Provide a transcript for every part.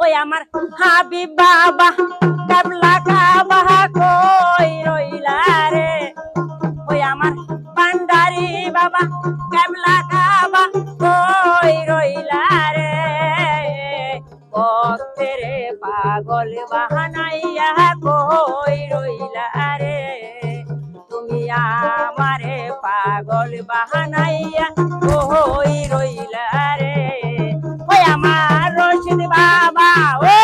ওই আমার হাবিব বাবা কাবলা কাবা কই রইলা রে ওই আমার ভান্ডারি বাবা কাবলা কাবা কই রইলা রে ভক্তের পাগল বাহানাইয়া কই রইলা রে তুমি আমারে পাগল বাহানাইয়া কই রইলা রে ওই আমার রশিদ বাবা ও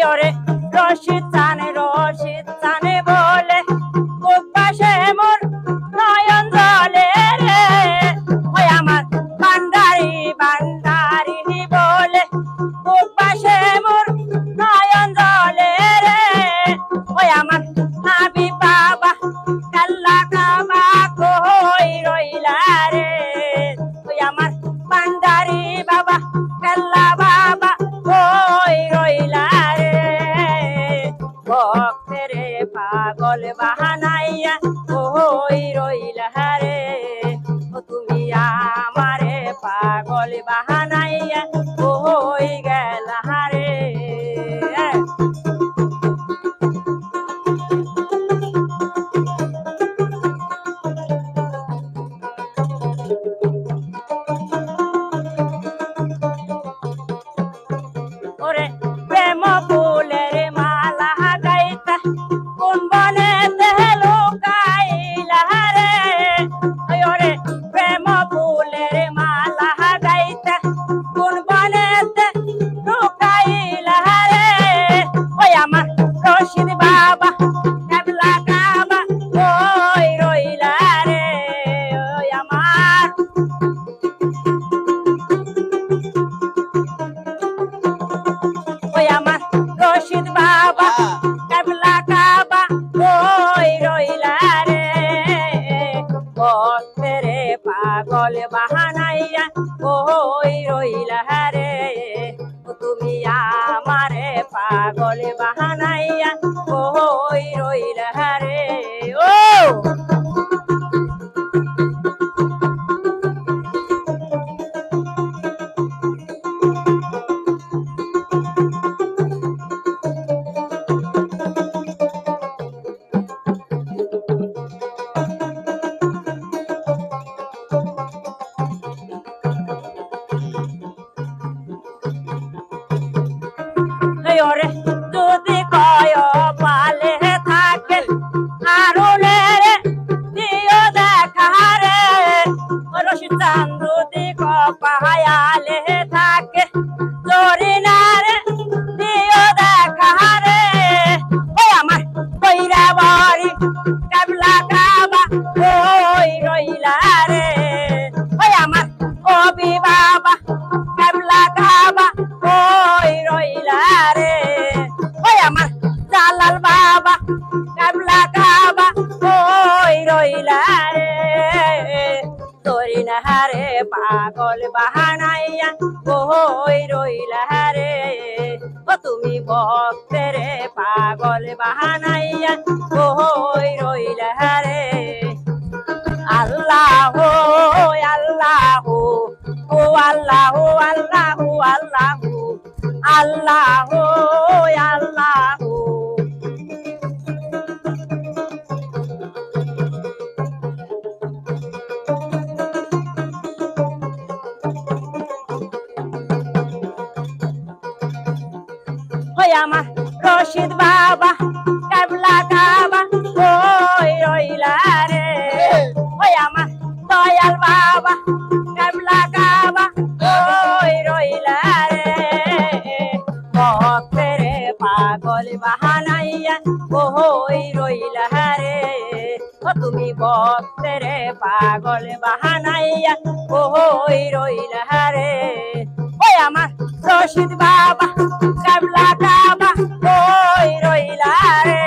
ওরে রশিদ চানে বলে পাশে মোর নয়ন জলে রে ওই আমার ভান্ডারি বলে পাশে মোর নয়ন জলে রে ওই আমার হাবিব বাবা কাল্লা কাবা কই রইলা রে ওই আমার ভান্ডারি বাবা কাল্লা বাবা কই রইলা রে ভক্তের পাগল বাহানাইয়া কই রইলা রে তুমি আমারে পাগল বাহানাইয়া কই গেলা রে ওরে প্রেম ফুলের মালা গাইতা কোন বনেতে লুকাইলা রে ওরে প্রেম ফুলের মালা গাইতা কোন বনেতে লুকাইলা রে ওই আমার রশিদ বাবা কাবলা কাবা কই রইলা রে ওই আমার ওই আমার রশিদ বাবা কাবলা কাবা কই রইলা রে ভক্তের পাগল বাহানাইয়া কই রইলা রে তুমি আমারে পাগল বাহানাইয়া কই রইলা রে ও ওরে যদি কয় পালে থাকেন আরুনে রে দিও দেখা রে রশিদ চান যদি কপায়ালে থাকে জরিনা রে দিও দেখা রে ওই আমার কইরা বাড়ি কাবলা কাবা কই রইলা রে ওই আমার কবি বাবা কাবলা কাবা কই রইলা রে ওই আমার জালাল বাবা কাবলা কাবা কই রইলা রে জরিনা রে পাগল বাহানাইয়া কই রইলা রে ও তুমি ভক্তের পাগল বাহানাইয়া কই রইলা রে আল্লাহ আল্লাহ ও আল্লাহ আল্লাহ আল্লাহ আল্লাহ আল্লাহ ওই আমার রশিদ বাবা কাবলা কাবা কই রইলা রে ওই আমার দয়াল বাবা কাবলা কাবা কই রইলা রে ভক্তের পাগল বাহানাইয়া কই রইলা রে ও তুমি ভক্তের পাগল বাহানাইয়া কই রইলা রে ওই আমার রশিদ বাবা কাবলা কাবা কই রইলা রে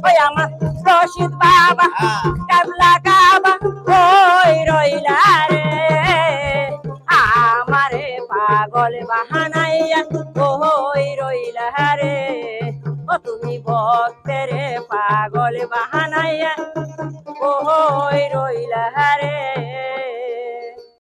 ওই আমার রশিদ বাবা কাবলা কাবা কই রইলা রে আমারে পাগল বাহানাইয়া কই রইলা রে ও তুমি ভক্তের ভক্তেরে পাগল বাহানাইয়া ওহই রইলা